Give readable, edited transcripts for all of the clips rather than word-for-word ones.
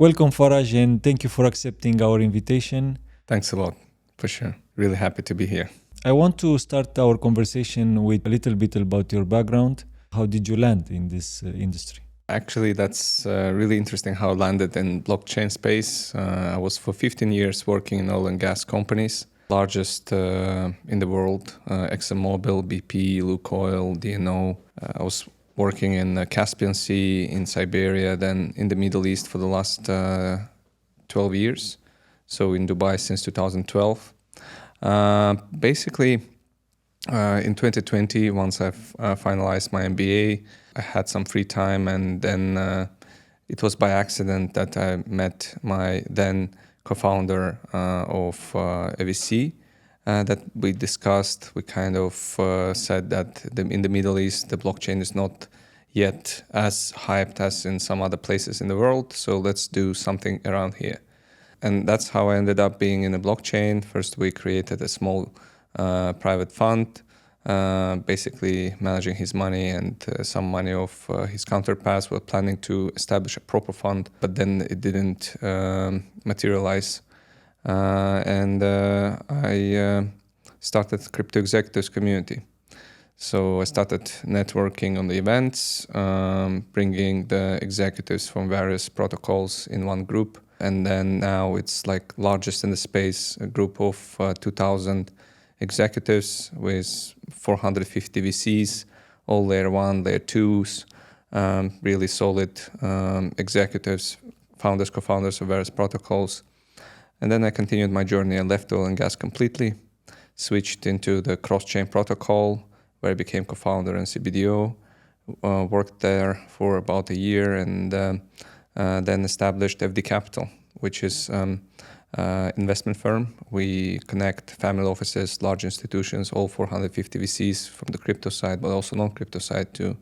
Welcome, Faraj, and thank you for accepting our invitation. Thanks a lot, for sure. Really happy to be here. I want to start our conversation with a little bit about your background. How did you land in this industry? Actually, that's really interesting how I landed in blockchain space. I was for 15 years working in oil and gas companies, largest in the world, ExxonMobil, BP, Lukoil, DNO. I was working in the Caspian Sea, in Siberia, then in the Middle East for the last 12 years. So in Dubai since 2012. Basically, in 2020, once I've finalized my MBA, I had some free time, and then it was by accident that I met my then co-founder of AVC that we discussed. We kind of said that in the Middle East, the blockchain is not yet as hyped as in some other places in the world, so let's do something around here. And that's how I ended up being in the blockchain. First, we created a small private fund, basically managing his money and some money of his counterparts. We're planning to establish a proper fund, but then it didn't materialize. And I started Crypto Executives community. So I started networking on the events, bringing the executives from various protocols in one group. And then now it's like largest in the space, a group of 2,000 executives with 450 VCs, all layer 1, layer 2s, really solid executives, founders, co-founders of various protocols. And then I continued my journey. I left oil and gas completely, switched into the cross-chain protocol, where I became co-founder and CBDO, worked there for about a year, and then established FD Capital, which is investment firm. We connect family offices, large institutions, all 450 VCs from the crypto side, but also non-crypto side, to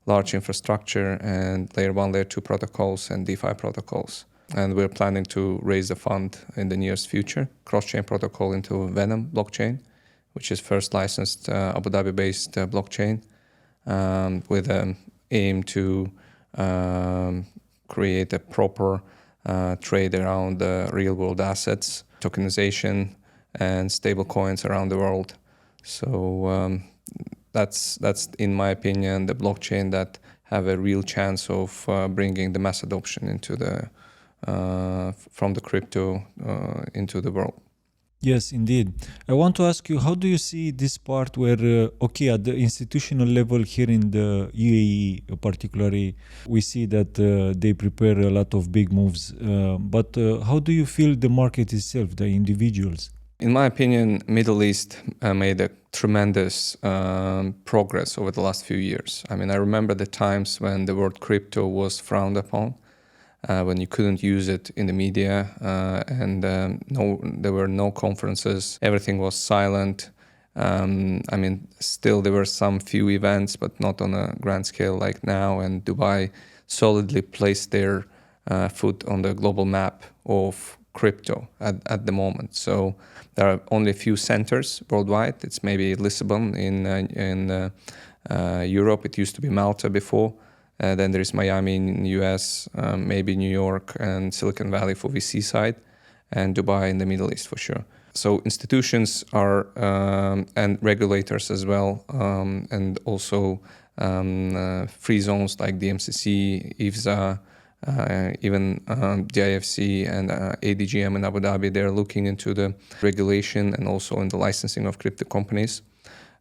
large infrastructure and layer 1, layer 2 protocols and DeFi protocols. And we're planning to raise a fund in the nearest future, cross-chain protocol into Venom blockchain, which is first licensed Abu Dhabi-based blockchain, with an aim to create a proper trade around real-world assets, tokenization, and stable coins around the world. So that's in my opinion, the blockchain that have a real chance of bringing the mass adoption into the from the crypto into the world. Yes, indeed. I want to ask you, how do you see this part where, at the institutional level here in the UAE particularly, we see that they prepare a lot of big moves. But how do you feel the market itself, the individuals? In my opinion, Middle East made a tremendous progress over the last few years. I mean, I remember the times when the word crypto was frowned upon. When you couldn't use it in the media, and there were no conferences, everything was silent. I mean, still there were some few events, but not on a grand scale like now. And Dubai solidly placed their foot on the global map of crypto at the moment. So there are only a few centers worldwide. It's maybe Lisbon in Europe. It used to be Malta before. Then there is Miami in the US, maybe New York and Silicon Valley for VC side, and Dubai in the Middle East for sure. So institutions are, and regulators as well, and also free zones like the MCC, IFSA, even DIFC and ADGM in Abu Dhabi, they're looking into the regulation and also in the licensing of crypto companies.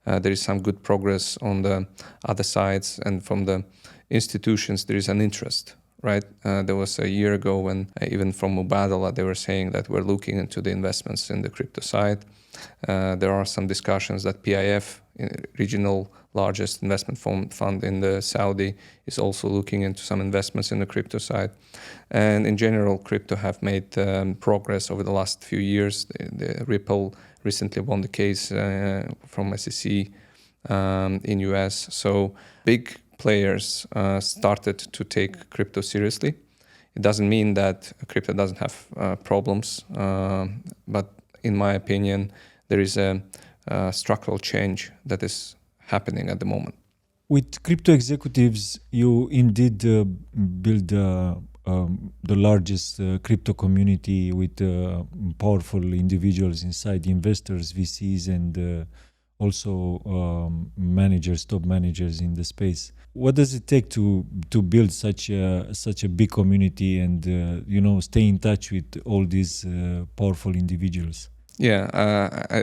There is some good progress on the other sides, and from the institutions, there is an interest, right? There was a year ago when even from Mubadala, they were saying that we're looking into the investments in the crypto side. There are some discussions that PIF, regional largest investment fund in the Saudi, is also looking into some investments in the crypto side. And in general, crypto have made progress over the last few years. The Ripple recently won the case from SEC in US. So big players started to take crypto seriously. It doesn't mean that crypto doesn't have problems, but in my opinion, there is a structural change that is happening at the moment. With crypto executives, you indeed build the largest crypto community with powerful individuals inside, investors, VCs, and also managers, top managers in the space. What does it take to build such a big community and stay in touch with all these powerful individuals? Yeah,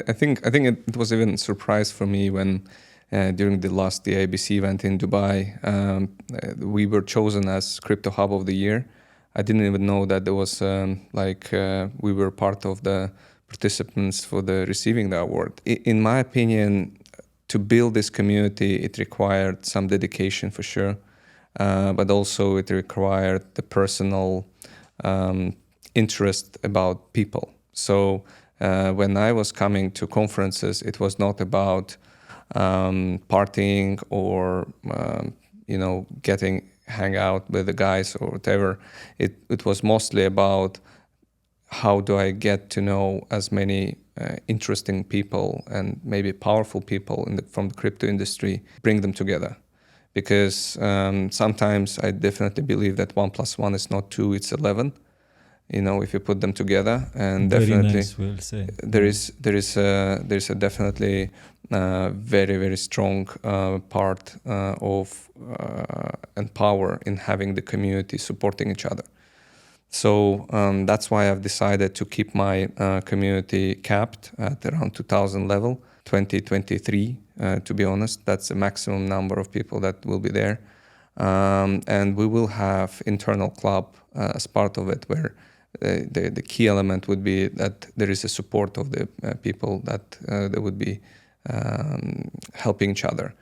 I think it was even a surprise for me when during the ABC event in Dubai, we were chosen as Crypto Hub of the Year. I didn't even know that there was we were part of the participants for the receiving the award. In my opinion, to build this community, it required some dedication for sure, but also it required the personal interest about people. So when I was coming to conferences, it was not about partying or hang out with the guys or whatever. It was mostly about how do I get to know as many interesting people and maybe powerful people from the crypto industry, bring them together. Because sometimes I definitely believe that 1 + 1 is not 2, it's 11. If you put them together, and Very definitely nice, well said. there is a definitely very, very strong part of and power in having the community supporting each other. So that's why I've decided to keep my community capped at around 2,000 level, 2023, to be honest. That's the maximum number of people that will be there. And we will have internal club as part of it, where the key element would be that there is a support of the people, that they would be helping each other.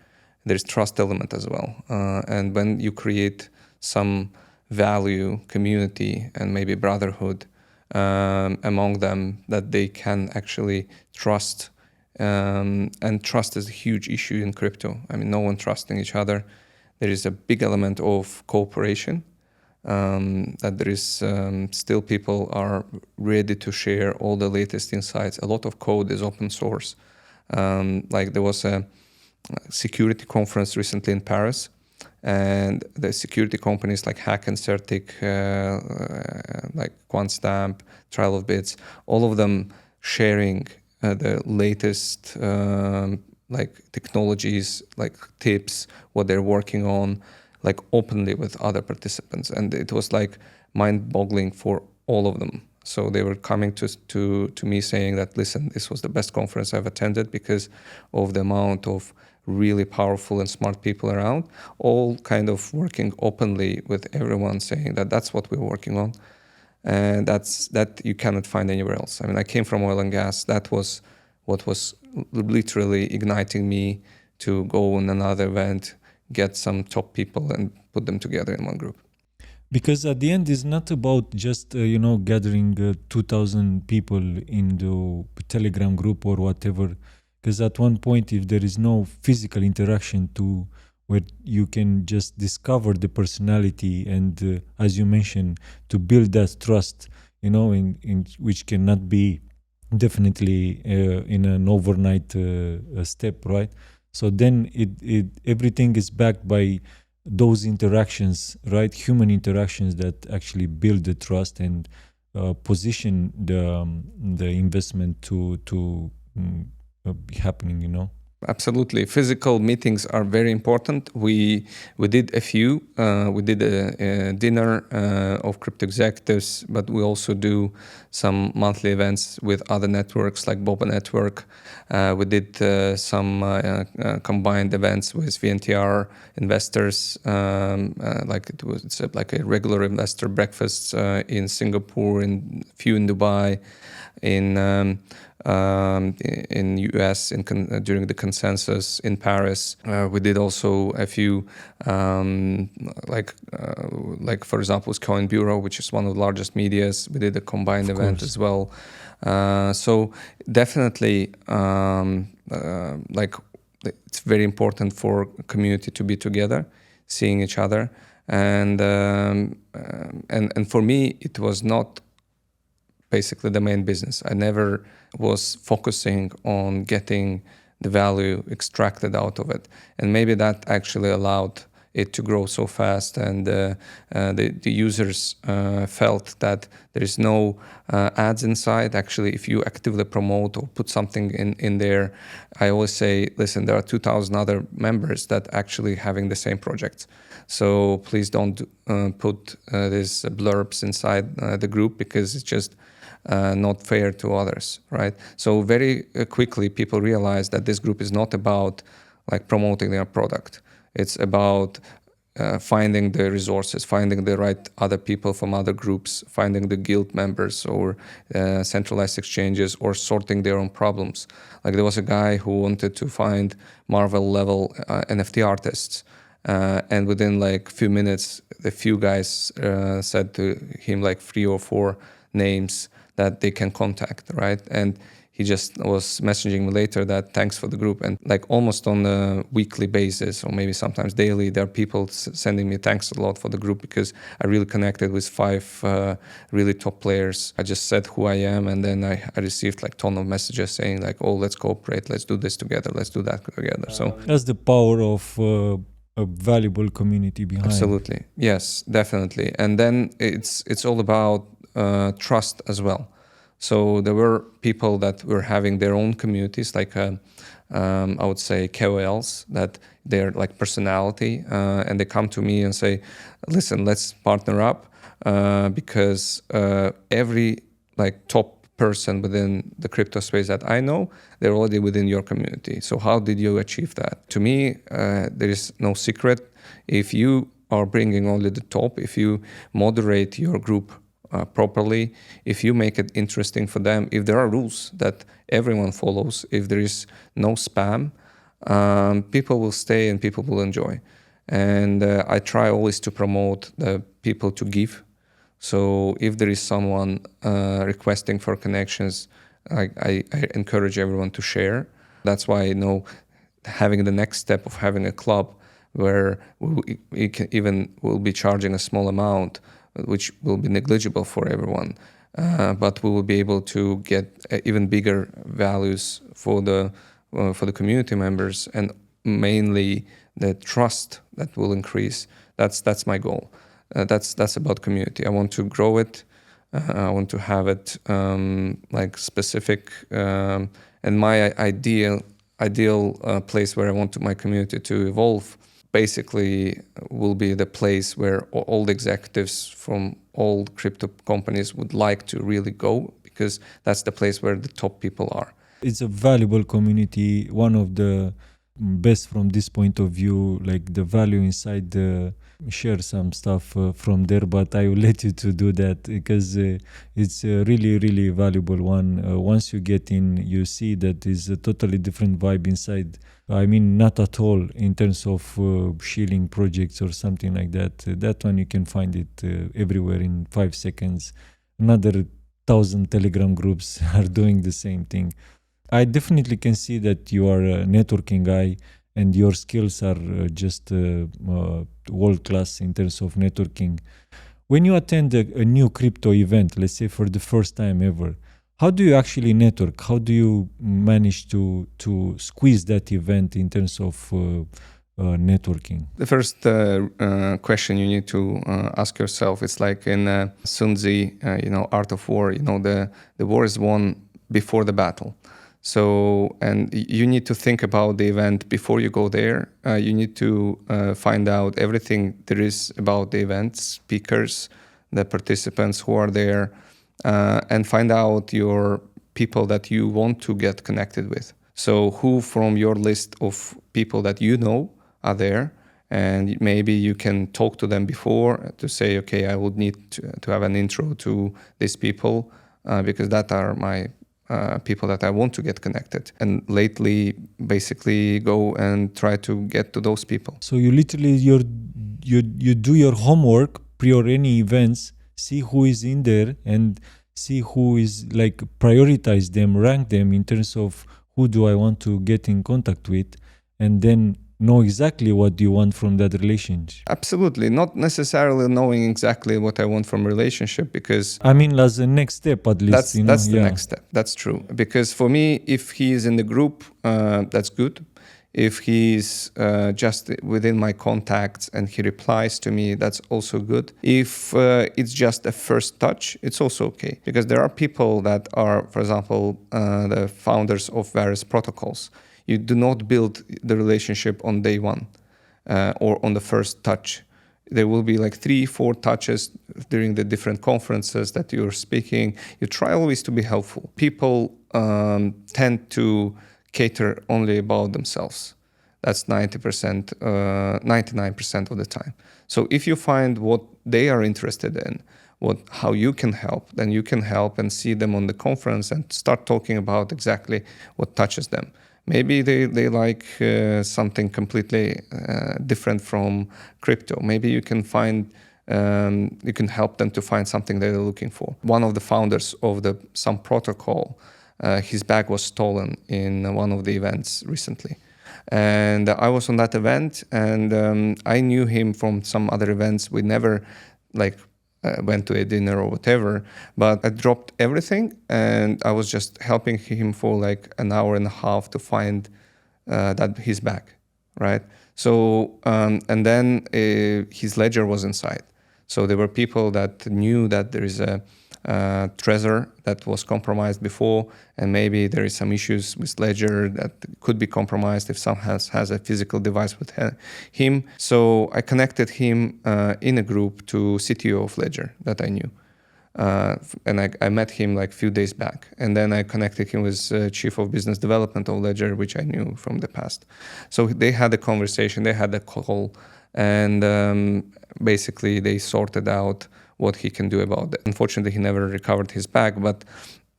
There's trust element as well. And when you create some value, community, and maybe brotherhood among them, that they can actually trust. And trust is a huge issue in crypto. I mean, no one trusting each other. There is a big element of cooperation, that there is still people are ready to share all the latest insights. A lot of code is open source. Like there was a security conference recently in Paris, and the security companies like Hack and Certic, like QuantStamp, Trial of Bits, all of them sharing the latest like technologies, like tips, what they're working on, like openly with other participants. And it was like mind-boggling for all of them. So they were coming to me saying that, listen, this was the best conference I've attended because of the amount of really powerful and smart people around, all kind of working openly with everyone, saying that that's what we're working on. And that you cannot find anywhere else. I mean, I came from oil and gas. That was what was literally igniting me to go on another event, get some top people and put them together in one group. Because at the end, it's not about just gathering 2,000 people in the Telegram group or whatever. Because at one point, if there is no physical interaction to where you can just discover the personality and, as you mentioned, to build that trust, in which cannot be definitely in an overnight step, right? So then it everything is backed by those interactions, right? Human interactions that actually build the trust and position the investment to be happening. Absolutely. Physical meetings are very important. We did a few. We did a dinner of crypto executives, but we also do some monthly events with other networks like Boba Network. We did some combined events with VNTR investors. It's like a regular investor breakfast in Singapore, and a few in Dubai, in US during the consensus in Paris. We did also a few like for example with Coin Bureau, which is one of the largest medias. We did a combined event as well. So definitely it's very important for community to be together, seeing each other, and for me it was not basically the main business. I never was focusing on getting the value extracted out of it. And maybe that actually allowed it to grow so fast, and the users felt that there is no ads inside. Actually, if you actively promote or put something in there, I always say, listen, there are 2,000 other members that actually having the same projects. So please don't put these blurbs inside the group, because it's just not fair to others, right? So very quickly people realize that this group is not about like promoting their product. It's about finding the resources, finding the right other people from other groups, finding the guild members or centralized exchanges, or sorting their own problems. Like there was a guy who wanted to find Marvel level NFT artists. And within like few minutes, the few guys said to him like 3 or 4 names that they can contact, right? And he just was messaging me later that thanks for the group. And like almost on a weekly basis, or maybe sometimes daily, there are people sending me thanks a lot for the group, because I really connected with 5 really top players. I just said who I am, and then I received like ton of messages saying like, oh, let's cooperate, let's do this together, let's do that together. So that's the power of a valuable community behind. Absolutely, yes, definitely. And then it's all about trust as well. So there were people that were having their own communities, like I would say KOLs, that they're like personality, and they come to me and say, listen, let's partner up, because every like top person within the crypto space that I know, they're already within your community. So how did you achieve that? To me, there is no secret. If you are bringing only the top, if you moderate your group properly, if you make it interesting for them, if there are rules that everyone follows, if there is no spam, people will stay and people will enjoy. And I try always to promote the people to give. So if there is someone requesting for connections, I encourage everyone to share. That's why I know having the next step of having a club where we'll be charging a small amount, which will be negligible for everyone, but we will be able to get even bigger values for the community members, and mainly the trust that will increase. That's my goal. That's about community. I want to grow it. I want to have it like specific, and my ideal place where I want my community to evolve basically will be the place where all the executives from all crypto companies would like to really go, because that's the place where the top people are. It's a valuable community, one of the best from this point of view, like the value inside the share some stuff from there, but I will let you to do that, because it's a really, really valuable one. Once you get in, you see that is a totally different vibe inside. I mean, not at all in terms of shilling projects or something like that. That one you can find it everywhere in 5 seconds. Another 1,000 Telegram groups are doing the same thing. I definitely can see that you are a networking guy, and your skills are just world class in terms of networking. When you attend a new crypto event, let's say for the first time ever, how do you actually network? How do you manage to squeeze that event in terms of networking? The first question you need to ask yourself is like in Sun Tzu, Art of War. The war is won before the battle. So, and you need to think about the event before you go there. You need to find out everything there is about the event, speakers, the participants who are there, and find out your people that you want to get connected with. So who from your list of people that you know are there, and maybe you can talk to them before to say, okay, I would need to have an intro to these people, because that are my people that I want to get connected, and lately basically go and try to get to those people. So you literally you do your homework prior any events, see who is in there and see who is like prioritize them, rank them in terms of who do I want to get in contact with, and then know exactly what you want from that relationship. Absolutely, not necessarily knowing exactly what I want from relationship, because I mean as a next step at least. That's the next step. That's true, because for me, if he is in the group, that's good. If he's just within my contacts and he replies to me, that's also good. If it's just a first touch, it's also okay. Because there are people that are, for example, the founders of various protocols. You do not build the relationship on day one or on the first touch. There will be like 3-4 touches during the different conferences that you're speaking. You try always to be helpful. People tend to cater only about themselves. That's 90%, 99% of the time. So if you find what they are interested in, how you can help, then you can help and see them on the conference and start talking about exactly what touches them. Maybe they like something completely different from crypto. Maybe you can you can help them to find something they're looking for. One of the founders of some protocol, his bag was stolen in one of the events recently. And I was on that event, and I knew him from some other events. We never went to a dinner or whatever, but I dropped everything and I was just helping him for like an hour and a half to find his bag, right? So, and then his ledger was inside. So there were people that knew that there is a treasure that was compromised before, and maybe there is some issues with ledger that could be compromised if someone has a physical device with him. So I connected him in a group to CTO of Ledger that I knew. And I met him like a few days back. And then I connected him with Chief of Business Development of Ledger, which I knew from the past. So they had a conversation, they had a call, and basically they sorted out what he can do about it. Unfortunately, he never recovered his bag, but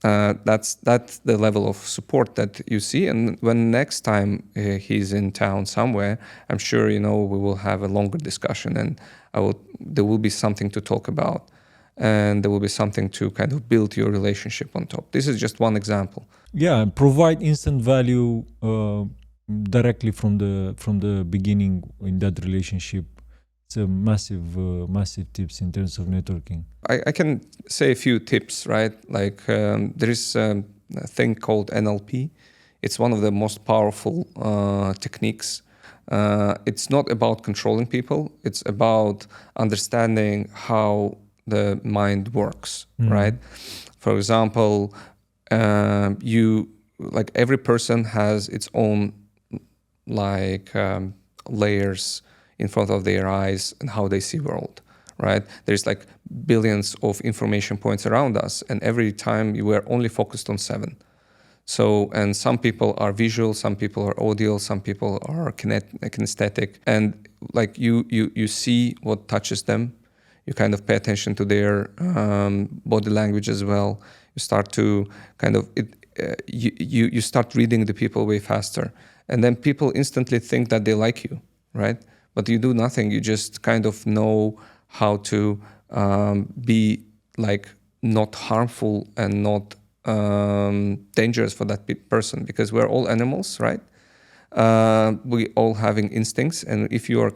that's the level of support that you see. And when next time he's in town somewhere, I'm sure, we will have a longer discussion, and there will be something to talk about, and there will be something to kind of build your relationship on top. This is just one example. Yeah, provide instant value directly from the beginning in that relationship. It's a massive tips in terms of networking. I can say a few tips, right? Like there is a thing called NLP. It's one of the most powerful techniques. It's not about controlling people. It's about understanding how the mind works, right? For example, every person has its own layers in front of their eyes and how they see world, right? There's like billions of information points around us, and every time you are only focused on 7. So, and some people are visual, some people are audio, some people are kinesthetic, and like you see what touches them. You kind of pay attention to their body language as well. You start to kind of you start reading the people way faster, and then people instantly think that they like you, right? But you do nothing. You just kind of know how to be like not harmful and not dangerous for that person, because we're all animals, right? We all having instincts, and if you are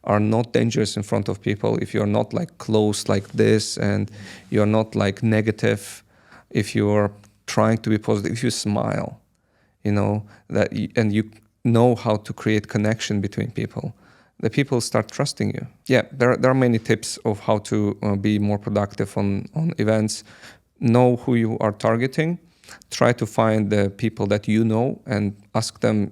are not dangerous in front of people, if you're not like close like this, and you're not like negative, if you're trying to be positive, if you smile, and you know how to create connection between people, the people start trusting you. Yeah, there are many tips of how to be more productive on events. Know who you are targeting. Try to find the people that you know and ask them,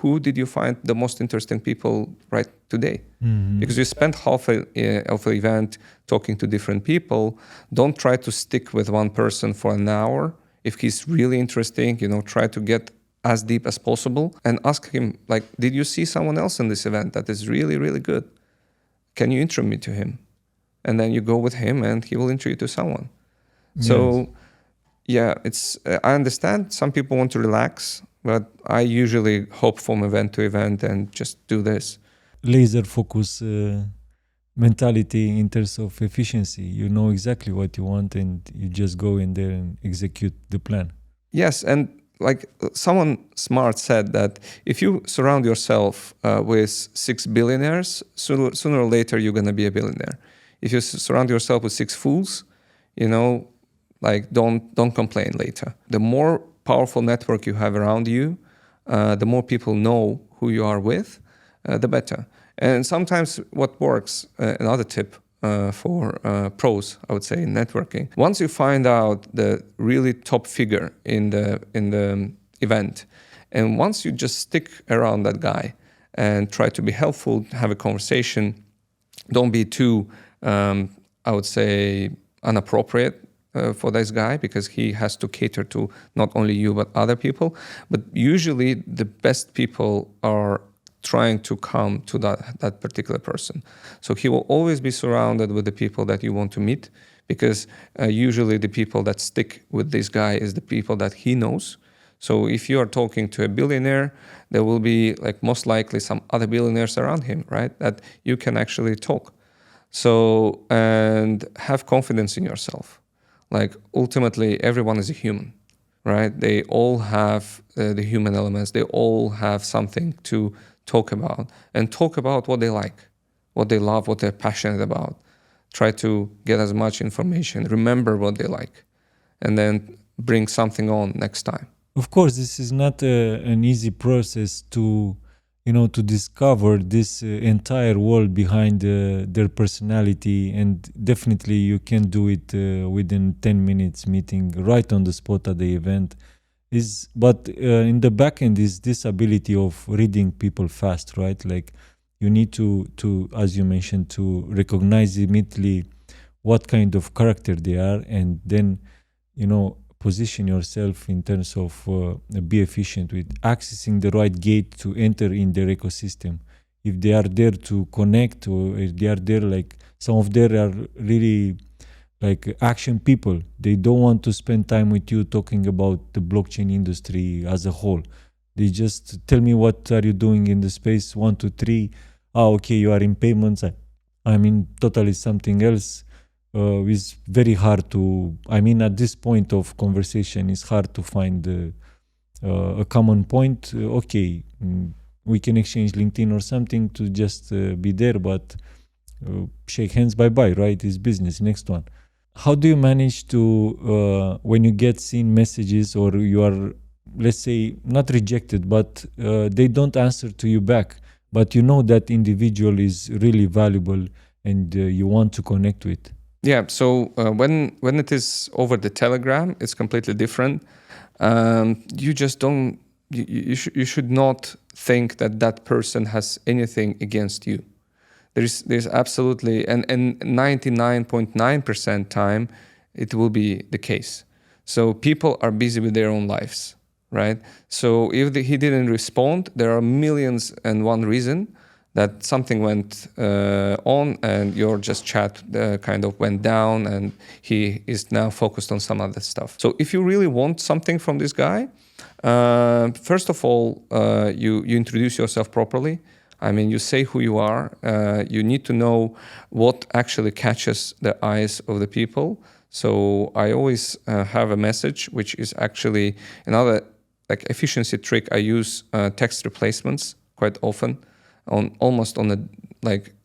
who did you find the most interesting people right today? Mm-hmm. Because you spent half of an event talking to different people. Don't try to stick with one person for an hour. If he's really interesting, try to get as deep as possible and ask him, like, did you see someone else in this event that is really, really good? Can you intro me to him? And then you go with him and he will intro you to someone. Yes. So, yeah, I understand some people want to relax, but I usually hop from event to event and just do this. Laser focus mentality in terms of efficiency. You know exactly what you want and you just go in there and execute the plan. Yes, and like someone smart said that if you surround yourself with 6 billionaires, sooner or later you're going to be a billionaire. If you surround yourself with 6 fools, don't complain later. The more powerful network you have around you, the more people know who you are with, the better. And sometimes what works, another tip for pros, I would say, in networking. Once you find out the really top figure in the event, and once you just stick around that guy and try to be helpful, have a conversation, don't be too, I would say, inappropriate for this guy, because he has to cater to not only you but other people. But usually the best people are trying to come to that particular person. So he will always be surrounded with the people that you want to meet, because usually the people that stick with this guy is the people that he knows. So if you are talking to a billionaire, there will be like most likely some other billionaires around him, right? That you can actually talk. So, and have confidence in yourself. Like ultimately everyone is a human, right? They all have the human elements. They all have something to talk about, and talk about what they like, what they love, what they're passionate about. Try to get as much information, remember what they like, and then bring something on next time. Of course, this is not an easy process to, to discover this entire world behind their personality, and definitely you can do it within 10 minutes meeting right on the spot at the event. But in the back end is this ability of reading people fast, right? Like you need to, as you mentioned, to recognize immediately what kind of character they are, and then, position yourself in terms of be efficient with accessing the right gate to enter in their ecosystem. If they are there to connect, or if they are there, like some of them are really like action people. They don't want to spend time with you talking about the blockchain industry as a whole. They just tell me, what are you doing in the space 1, 2, 3? Okay, you are in payments. I'm in totally something else. It's very hard to, at this point of conversation, it's hard to find a common point. We can exchange LinkedIn or something to just be there, but shake hands, bye-bye, right? It's business, next one. How do you manage to, when you get seen messages, or you are, let's say, not rejected, but they don't answer to you back, but you know that individual is really valuable and you want to connect with? Yeah, so when it is over the Telegram, it's completely different. You just don't, you should not think that person has anything against you. There's absolutely, and 99.9% time, it will be the case. So people are busy with their own lives, right? So if he didn't respond, there are millions and one reason that something went on, and your just chat kind of went down, and he is now focused on some other stuff. So if you really want something from this guy, first of all, you introduce yourself properly. You say who you are. You need to know what actually catches the eyes of the people. So I always have a message, which is actually another like efficiency trick. I use text replacements quite often, almost on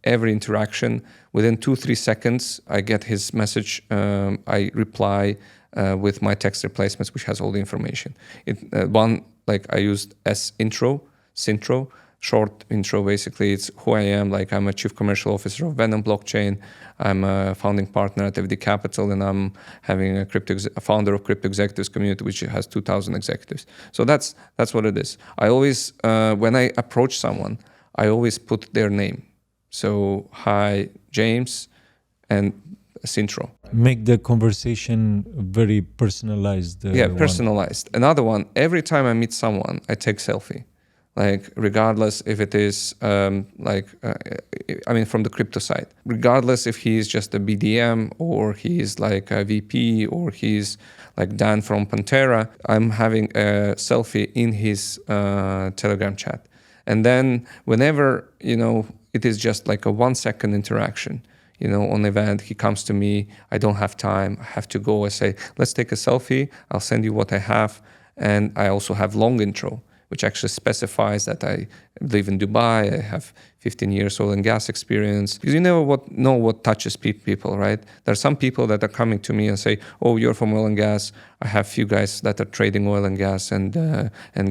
every interaction. Within 2-3 seconds, I get his message. I reply with my text replacements, which has all the information. I used Sintro. Short intro, basically, it's who I am. Like, I'm a chief commercial officer of Venom Blockchain. I'm a founding partner at FD Capital, and I'm having a founder of Crypto Executives community, which has 2,000 executives. So that's what it is. I always, when I approach someone, I always put their name. So, hi, James, and Sintro. Make the conversation very personalized. Personalized. Another one, every time I meet someone, I take selfie. Like, regardless if it is, from the crypto side, regardless if he's just a BDM or he's like a VP or he's like Dan from Pantera, I'm having a selfie in his Telegram chat. And then whenever, it is just like a 1-second interaction, on the event, he comes to me, I don't have time, I have to go. I say, let's take a selfie, I'll send you what I have. And I also have long intro, which actually specifies that I live in Dubai, I have 15 years oil and gas experience. Because you never know what touches people, right? There are some people that are coming to me and say, "Oh, you're from oil and gas. I have few guys that are trading oil and gas and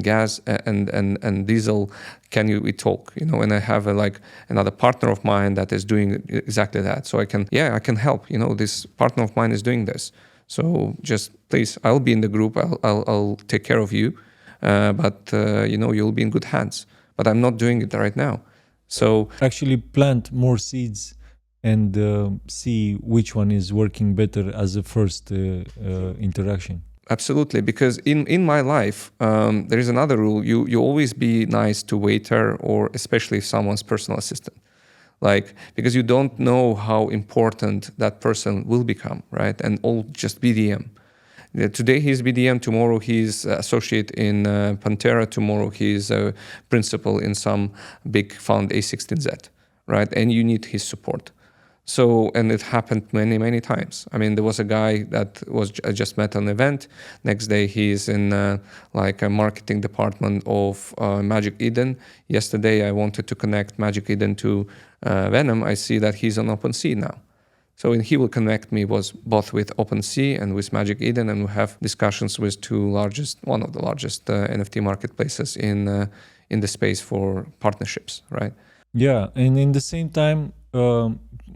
gas and diesel. Can we talk?" You know, and I have another partner of mine that is doing exactly that. So I can help. You know, this partner of mine is doing this. So just please, I'll be in the group. I'll take care of you, but you'll be in good hands. But I'm not doing it right now. So actually plant more seeds and see which one is working better as a first interaction. Absolutely, because in my life, there is another rule. You always be nice to waiter or especially someone's personal assistant. Because you don't know how important that person will become, right? And all just BDM. Today he's BDM, tomorrow he's associate in Pantera, tomorrow he's a principal in some big fund A16Z, right? And you need his support. So, and it happened many, many times. I mean, there was a guy that I just met at an event. Next day, he's in a marketing department of Magic Eden. Yesterday, I wanted to connect Magic Eden to Venom. I see that he's on OpenSea now. So he will connect me both with OpenSea and with Magic Eden, and we have discussions with one of the largest NFT marketplaces in the space for partnerships, right? Yeah, and in the same time,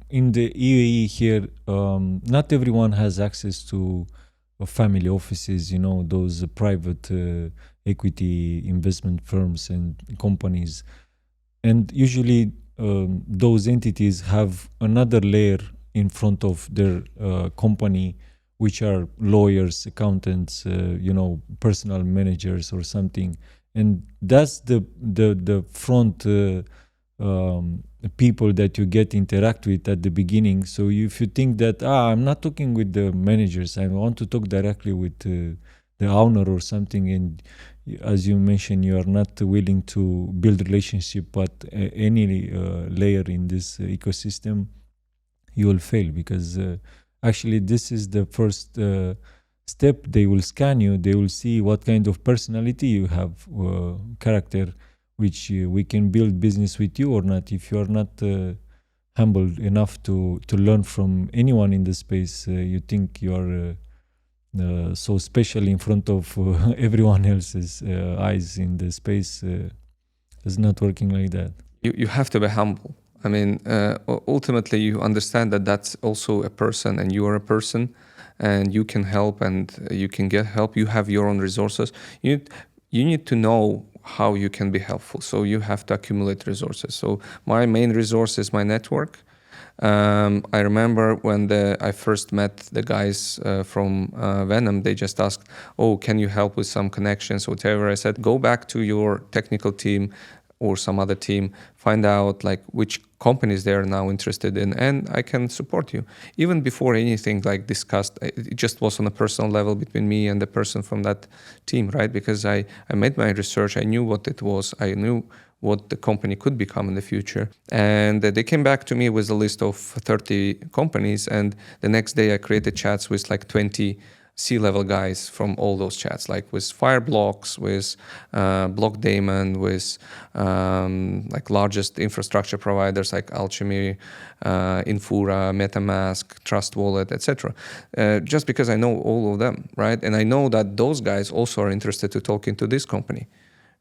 in the UAE here, not everyone has access to family offices, those private equity investment firms and companies. And usually those entities have another layer in front of their company, which are lawyers, accountants, personal managers or something. And that's the front people that you get interact with at the beginning. So if you think that I'm not talking with the managers, I want to talk directly with the owner or something, and as you mentioned, you are not willing to build relationship at any layer in this ecosystem, you will fail, because actually this is the first step. They will scan you, they will see what kind of personality you have, character, which we can build business with you or not. If you are not humble enough to learn from anyone in the space, you think you are so special in front of everyone else's eyes in the space. It's not working like that. You have to be humble. I mean, ultimately, you understand that that's also a person and you are a person, and you can help and you can get help. You have your own resources. You need to know how you can be helpful. So you have to accumulate resources. So my main resource is my network. I remember when I first met the guys from Venom, they just asked, "Oh, can you help with some connections, whatever?" I said, "Go back to your technical team or some other team, find out which companies they are now interested in, and I can support you." Even before anything discussed, it just was on a personal level between me and the person from that team, right? Because I made my research, I knew what it was, I knew what the company could become in the future. And they came back to me with a list of 30 companies, and the next day I created chats with 20 C-level guys from all those chats, with Fireblocks, with Blockdaemon, with largest infrastructure providers like Alchemy, Infura, MetaMask, Trust Wallet, etc. Just because I know all of them, right? And I know that those guys also are interested to talk into this company,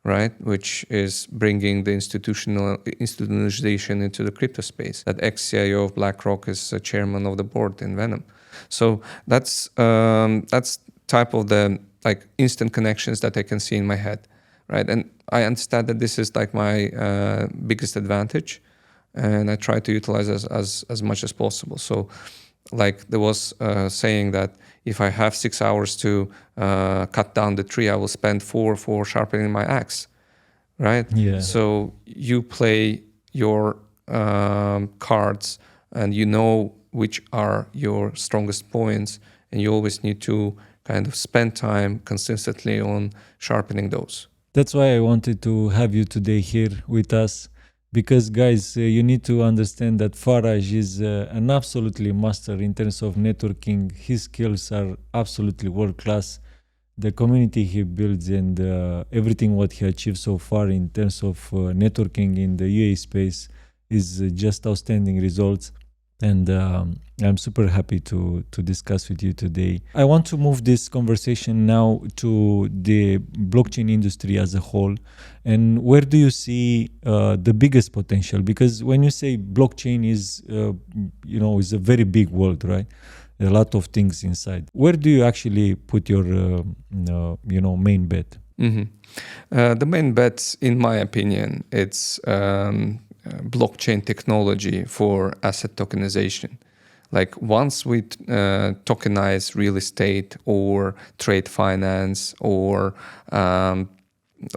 right? Which is bringing the institutionalization into the crypto space. That ex-CIO of BlackRock is chairman of the board in Venom. So that's type of the instant connections that I can see in my head, right? And I understand that this is my biggest advantage, and I try to utilize as much as possible. So there was saying that if I have 6 hours to cut down the tree, I will spend 4 for sharpening my axe, right? Yeah. So you play your cards, and you know which are your strongest points, and you always need to kind of spend time consistently on sharpening those. That's why I wanted to have you today here with us, because guys, you need to understand that Faraj is an absolutely master in terms of networking. His skills are absolutely world class, the community he builds and everything what he achieved so far in terms of networking in the UAE space is just outstanding results. And I'm super happy to discuss with you today. I want to move this conversation now to the blockchain industry as a whole. And where do you see the biggest potential? Because when you say blockchain is, is a very big world, right? A lot of things inside. Where do you actually put your, main bet? Mm-hmm. The main bets, in my opinion, it's blockchain technology for asset tokenization. Like once we tokenize real estate or trade finance or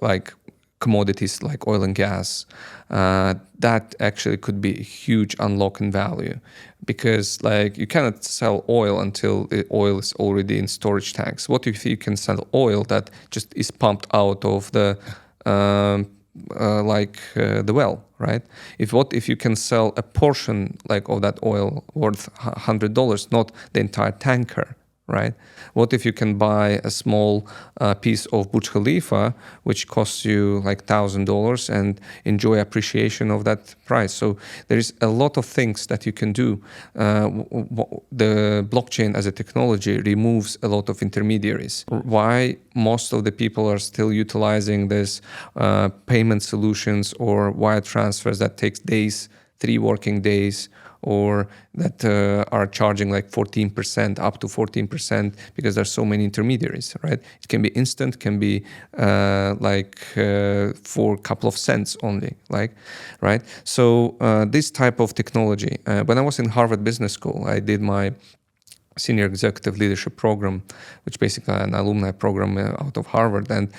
like commodities like oil and gas, that actually could be a huge unlock in value, because like you cannot sell oil until the oil is already in storage tanks. What if you can sell oil that just is pumped out of the the well, right? What if you can sell a portion like of that oil worth $100, not the entire tanker, right? What if you can buy a small piece of Burj Khalifa, which costs you like $1,000, and enjoy appreciation of that price? So there is a lot of things that you can do. The blockchain as a technology removes a lot of intermediaries. Why most of the people are still utilizing this payment solutions or wire transfers that takes days, 3 working days, or that are charging like 14%, up to 14%, because there's so many intermediaries, right? It can be instant, can be for a couple of cents only, right? So this type of technology, when I was in Harvard Business School, I did my senior executive leadership program, which basically an alumni program out of Harvard. And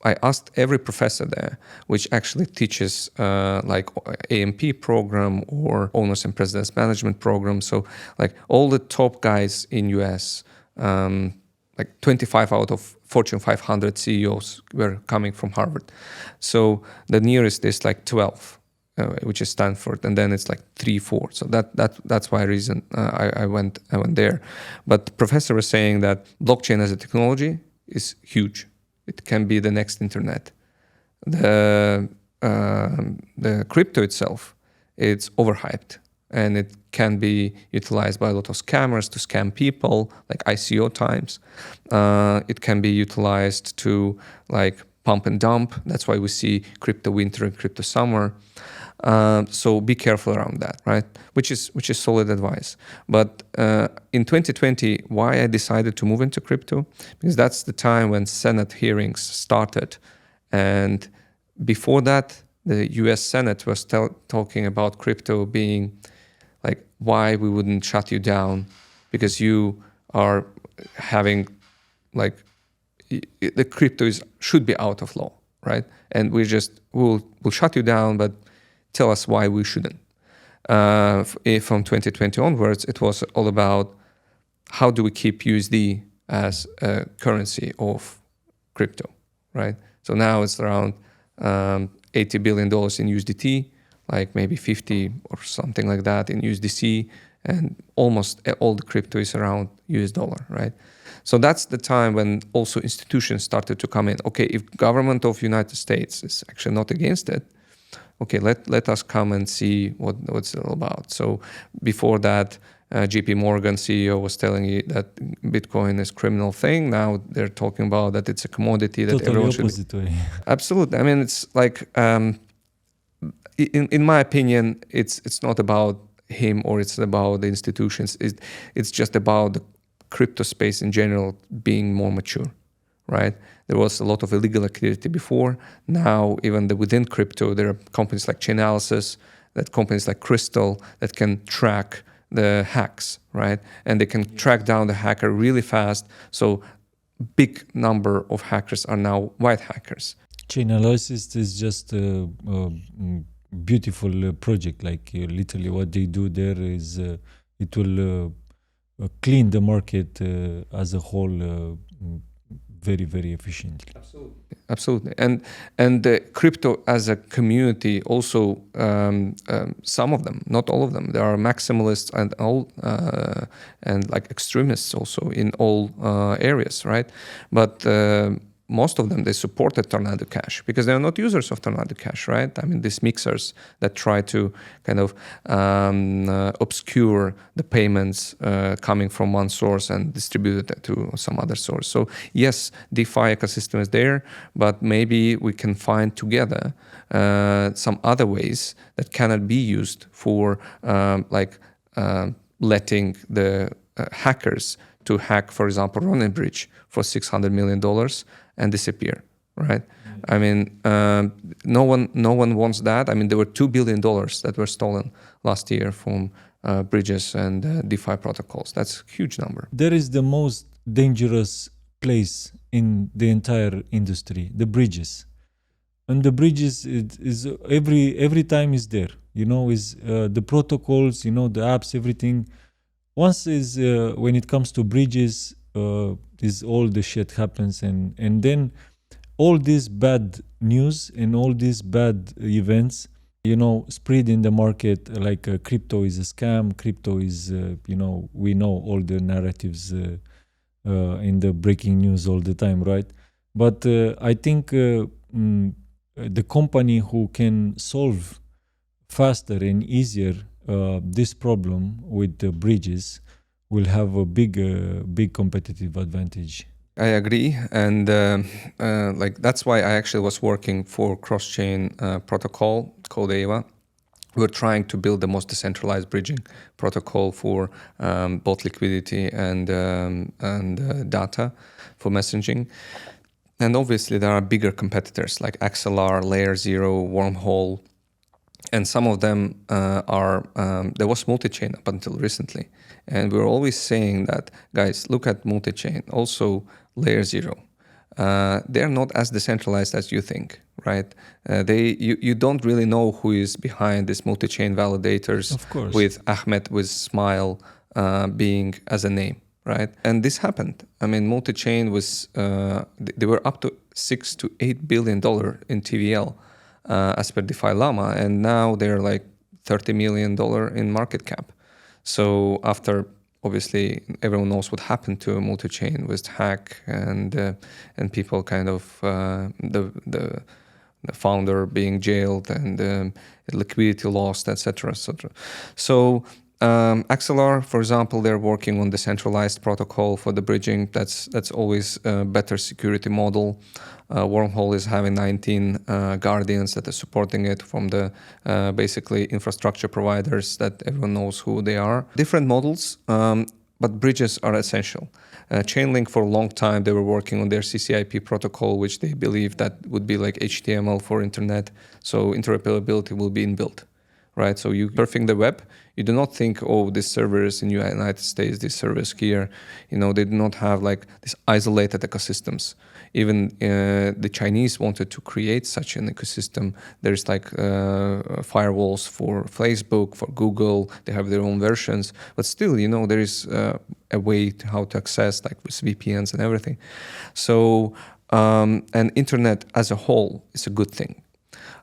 I asked every professor there, which actually teaches like AMP program or owners and presidents management program. So like all the top guys in US, like 25 out of Fortune 500 CEOs were coming from Harvard. So the nearest is like 12. Which is Stanford, and then it's like 3, 4. So that's why reason I went there. But the professor was saying that blockchain as a technology is huge. It can be the next internet. The crypto itself, it's overhyped, and it can be utilized by a lot of scammers to scam people, like ICO times. It can be utilized to like pump and dump. That's why we see crypto winter and crypto summer. So be careful around that, right? Which is solid advice. But in 2020, why I decided to move into crypto? Because that's the time when Senate hearings started. And before that, the US Senate was talking about crypto being like, why we wouldn't shut you down, because you are having like, the crypto should be out of law, right? And we'll shut you down, but tell us why we shouldn't. From 2020 onwards, it was all about how do we keep USD as a currency of crypto, right? So now it's around $80 billion in USDT, like maybe 50 or something like that in USDC, and almost all the crypto is around US dollar, right? So that's the time when also institutions started to come in. Okay, if government of United States is actually not against it, okay, let us come and see what's it all about. So before that, JP Morgan CEO was telling you that Bitcoin is a criminal thing. Now they're talking about that it's a commodity that Totally everyone should. Opposite way. Absolutely. I mean, it's like, in my opinion, it's not about him or it's about the institutions. It's just about the crypto space in general being more mature, right? There was a lot of illegal activity before. Now, even within crypto, there are companies like Chainalysis, companies like Crystal that can track the hacks, right? And they can track down the hacker really fast. So big number of hackers are now white hackers. Chainalysis is just a beautiful project. Like literally what they do there is it will clean the market as a whole very, very efficiently. Absolutely. absolutely. And crypto as a community also, some of them, not all of them, there are maximalists and like extremists also in all areas, right? But most of them, they supported Tornado Cash because they're not users of Tornado Cash, right? I mean, these mixers that try to kind of obscure the payments coming from one source and distribute it to some other source. So yes, DeFi ecosystem is there, but maybe we can find together some other ways that cannot be used for letting the hackers to hack, for example, Ronin Bridge for $600 million and disappear, right? I mean, no one wants that. I mean, there were $2 billion that were stolen last year from bridges and DeFi protocols. That's a huge number. That is the most dangerous place in the entire industry, the bridges. And the bridges is every time is there, is the protocols, the apps, everything. Once is when it comes to bridges, is all the shit happens, and then all this bad news and all these bad events, spread in the market like crypto is a scam, crypto is, we know all the narratives in the breaking news all the time, right? But I think the company who can solve faster and easier this problem with the bridges will have a big competitive advantage. I agree, and that's why I actually was working for cross-chain protocol called AVA. We're trying to build the most decentralized bridging protocol for both liquidity and data for messaging. And obviously, there are bigger competitors like XLR, Layer 0, Wormhole, and some of them there was multi-chain up until recently. And we were always saying that, guys, look at multi-chain, also Layer 0. They're not as decentralized as you think, right? You don't really know who is behind these multi-chain validators, of course, with Ahmed, with Smile being as a name, right? And this happened. I mean, multi-chain was, they were up to $6 to $8 billion in TVL as per DeFi Llama, and now they're like $30 million in market cap. So after, obviously, everyone knows what happened to a multi-chain with hack and people kind of the founder being jailed and liquidity lost, etc., etc. So XLR, for example, they're working on the centralized protocol for the bridging. That's always a better security model. Wormhole is having 19 guardians that are supporting it from the basically infrastructure providers that everyone knows who they are. Different models, but bridges are essential. Chainlink, for a long time, they were working on their CCIP protocol, which they believe that would be like HTML for internet. So interoperability will be inbuilt, right? So you're surfing the web. You do not think, oh, this server is in the United States, this server is here. They do not have like these isolated ecosystems. Even the Chinese wanted to create such an ecosystem. There's like firewalls for Facebook, for Google. They have their own versions. But still, there is a way to how to access, like with VPNs and everything. So, and internet as a whole is a good thing.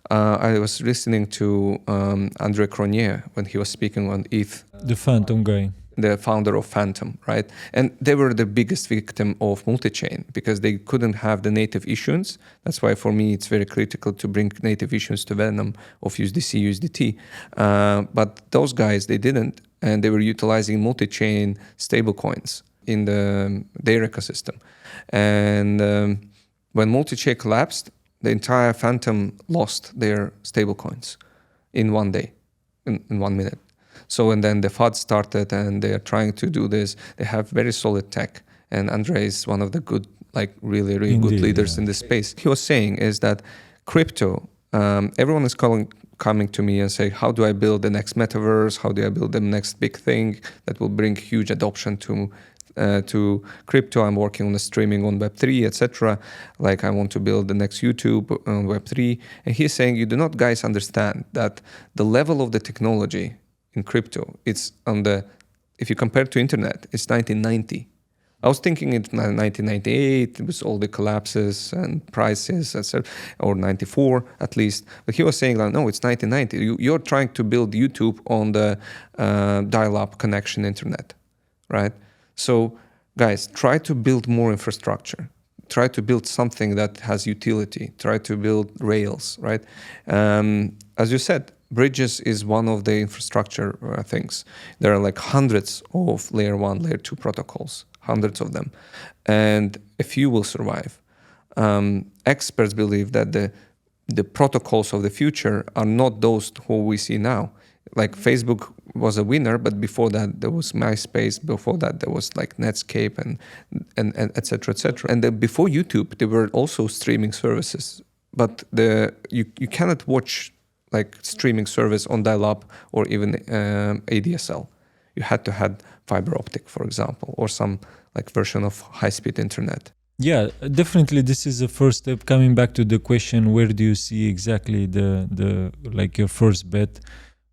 I was listening to André Cronier when he was speaking on ETH. The Phantom guy. The founder of Phantom, right? And they were the biggest victim of multi-chain because they couldn't have the native issuance. That's why for me it's very critical to bring native issuance to Venom of USDC, USDT. But those guys, they didn't, and they were utilizing multi-chain stablecoins in their ecosystem. And when multi-chain collapsed, the entire Phantom lost their stablecoins in one day, in 1 minute. So, and then the FUD started and they are trying to do this. They have very solid tech. And Andre is one of the good, like really, really Indeed, good leaders yeah. in this space. He was saying is that crypto, everyone is coming to me and say, how do I build the next metaverse? How do I build the next big thing that will bring huge adoption to crypto? I'm working on the streaming on Web3, etc. Like I want to build the next YouTube on Web3. And he's saying, you do not guys understand that the level of the technology in crypto, it's on if you compare to internet, it's 1990. I was thinking in 1998 with all the collapses and prices, etc., or 94 at least. But he was saying like, no, it's 1990. You're trying to build YouTube on the dial-up connection internet, right? So guys, try to build more infrastructure. Try to build something that has utility. Try to build rails, right? As you said, bridges is one of the infrastructure things. There are like hundreds of layer 1, layer 2 protocols, hundreds of them. And a few will survive. Experts believe that the protocols of the future are not those who we see now. Like Facebook was a winner, but before that there was MySpace. Before that there was like Netscape and et cetera, et cetera. And before YouTube, there were also streaming services. But you cannot watch like streaming service on dial-up or even ADSL. You had to have fiber optic, for example, or some like version of high-speed internet. Yeah, definitely. This is the first step. Coming back to the question, where do you see exactly the like your first bet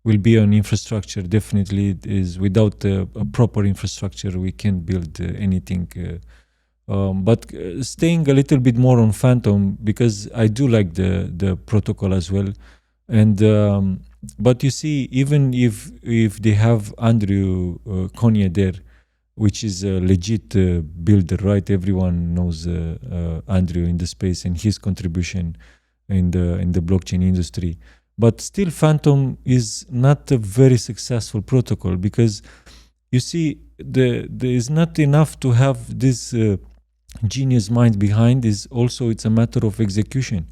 will be on infrastructure? Definitely, it is. Without a proper infrastructure, we can't build anything. But staying a little bit more on Phantom, because I do like the protocol as well. And but you see, even if they have Andrew Konya there, which is a legit builder, right? Everyone knows Andrew in the space and his contribution in the blockchain industry. But still, Phantom is not a very successful protocol, because you see, there is not enough to have this genius mind behind. Is also, it's a matter of execution.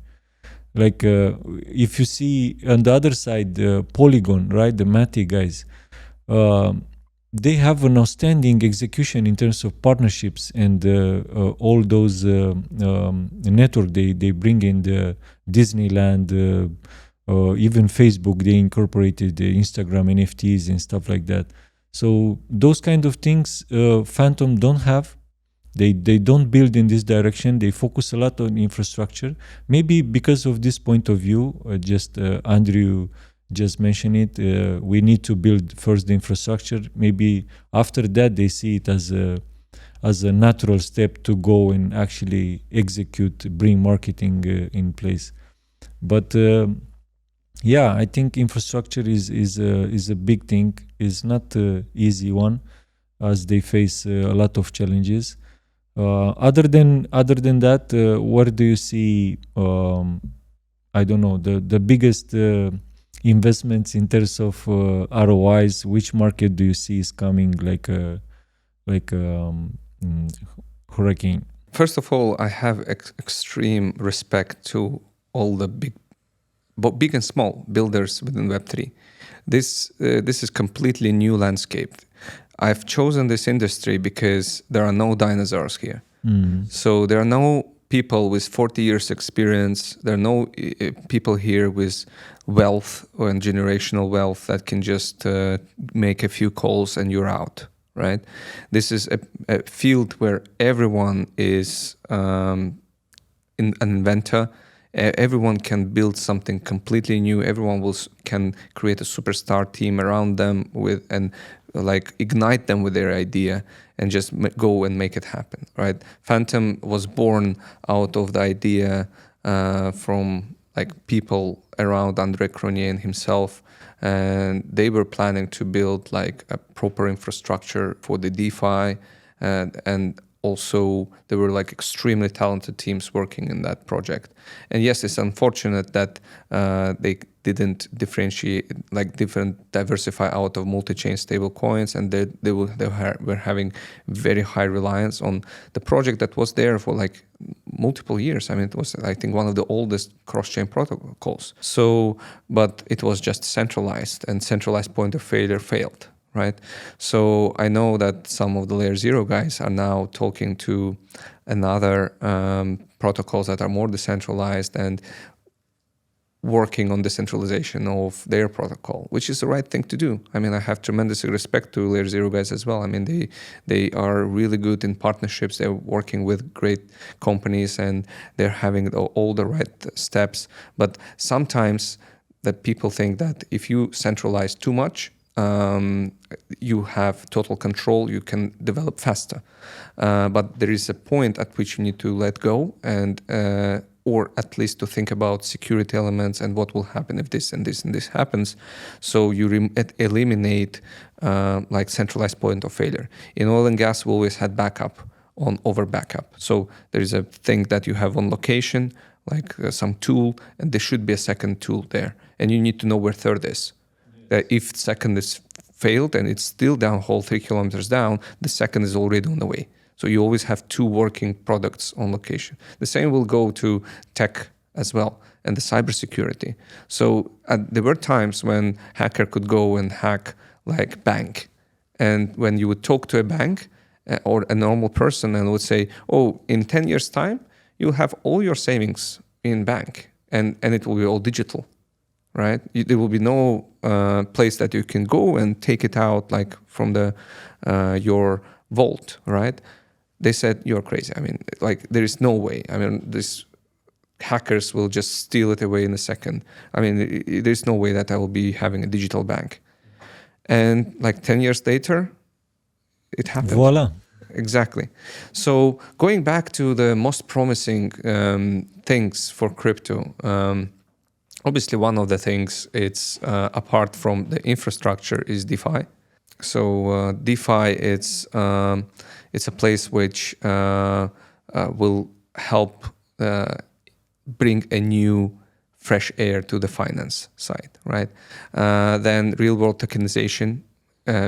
Like if you see on the other side, Polygon, right, the Mati guys, they have an outstanding execution in terms of partnerships and all those network they bring in, the Disneyland, even Facebook, they incorporated the Instagram NFTs and stuff like that. So those kind of things Phantom don't have. They don't build in this direction. They focus a lot on infrastructure. Maybe because of this point of view, Andrew just mentioned it, we need to build first the infrastructure. Maybe after that they see it as a natural step to go and actually execute, bring marketing in place. But yeah, I think infrastructure is a big thing. It's not an easy one, as they face a lot of challenges. Other than that, where do you see, I don't know, the biggest investments in terms of ROIs? Which market do you see is coming like a hurricane? First of all, I have extreme respect to all the big and small builders within Web3. This is completely new landscape. I've chosen this industry because there are no dinosaurs here. So there are no people with 40 years experience. There are no people here with wealth and generational wealth that can just make a few calls and you're out, right? This is a field where everyone is an inventor. Everyone can build something completely new. Everyone can create a superstar team around them and like ignite them with their idea and just go and make it happen, right? Phantom was born out of the idea from like people around Andrei Cronje himself, and they were planning to build like a proper infrastructure for the DeFi, and also there were like extremely talented teams working in that project. And yes, it's unfortunate that they didn't diversify out of multi-chain stable coins, and they were having very high reliance on the project that was there for like multiple years. I mean, it was, I think, one of the oldest cross-chain protocols. So, but it was just centralized, and centralized point of failure failed. Right. So I know that some of the layer 0 guys are now talking to another protocols that are more decentralized and working on decentralization of their protocol, which is the right thing to do. I mean, I have tremendous respect to layer 0 guys as well. I mean, they are really good in partnerships. They're working with great companies and they're having all the right steps. But sometimes that people think that if you centralize too much, you have total control, you can develop faster. But there is a point at which you need to let go and or at least to think about security elements and what will happen if this and this and this happens. So you eliminate like centralized point of failure. In oil and gas, we always had backup on over backup. So there is a thing that you have on location, like some tool, and there should be a second tool there. And you need to know where third is. If second is failed and it's still downhole 3 kilometers down, the second is already on the way. So you always have two working products on location. The same will go to tech as well and the cybersecurity. So there were times when hacker could go and hack like bank. And when you would talk to a bank or a normal person and would say, oh, in 10 years time, you'll have all your savings in bank and it will be all digital, right? There will be no place that you can go and take it out like from the your vault, right? They said, you're crazy. I mean, like, there is no way. I mean, these hackers will just steal it away in a second. I mean, there's no way that I will be having a digital bank. And like 10 years later, it happened. Voila. Exactly. So going back to the most promising things for crypto, obviously one of the things it's apart from the infrastructure is DeFi. So DeFi, it's a place which will help bring a new fresh air to the finance side, right? Then real world tokenization,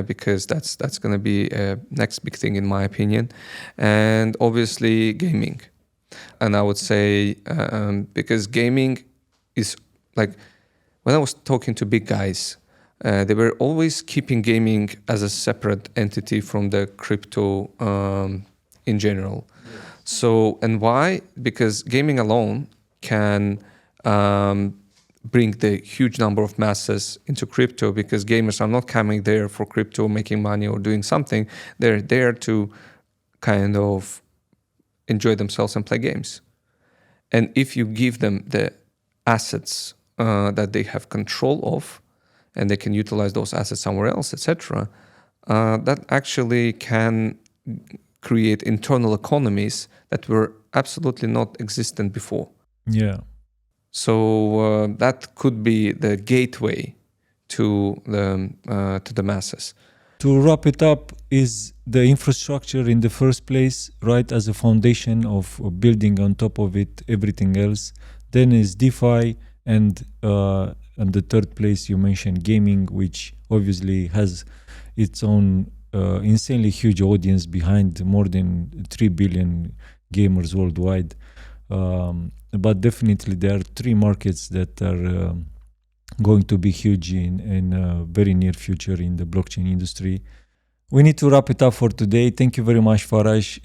because that's going to be a next big thing in my opinion. And obviously gaming. And I would say, because gaming is like, when I was talking to big guys, they were always keeping gaming as a separate entity from the crypto in general. Yes. So, and why? Because gaming alone can bring the huge number of masses into crypto, because gamers are not coming there for crypto, making money or doing something. They're there to kind of enjoy themselves and play games. And if you give them the assets that they have control of, and they can utilize those assets somewhere else, etc., that actually can create internal economies that were absolutely not existent before. Yeah. So that could be the gateway to the masses. To wrap it up, is the infrastructure in the first place, right, as a foundation of building on top of it everything else. Then is DeFi, and the third place you mentioned gaming, which obviously has its own insanely huge audience behind, more than 3 billion gamers worldwide. But definitely there are three markets that are going to be huge in very near future in the blockchain industry. We need to wrap it up for today. Thank you very much, Faraj.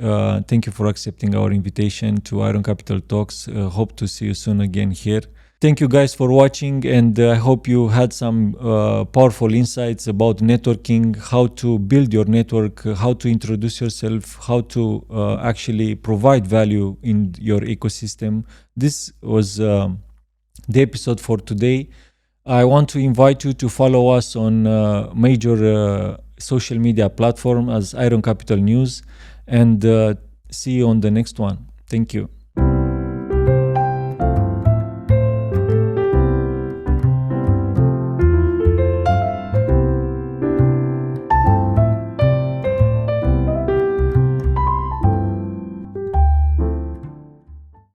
Thank you for accepting our invitation to Iron Capital Talks. Hope to see you soon again here. Thank you guys for watching, and I hope you had some powerful insights about networking, how to build your network, how to introduce yourself, how to actually provide value in your ecosystem. This was the episode for today. I want to invite you to follow us on major social media platform as Iron Capital News, and see you on the next one. Thank you.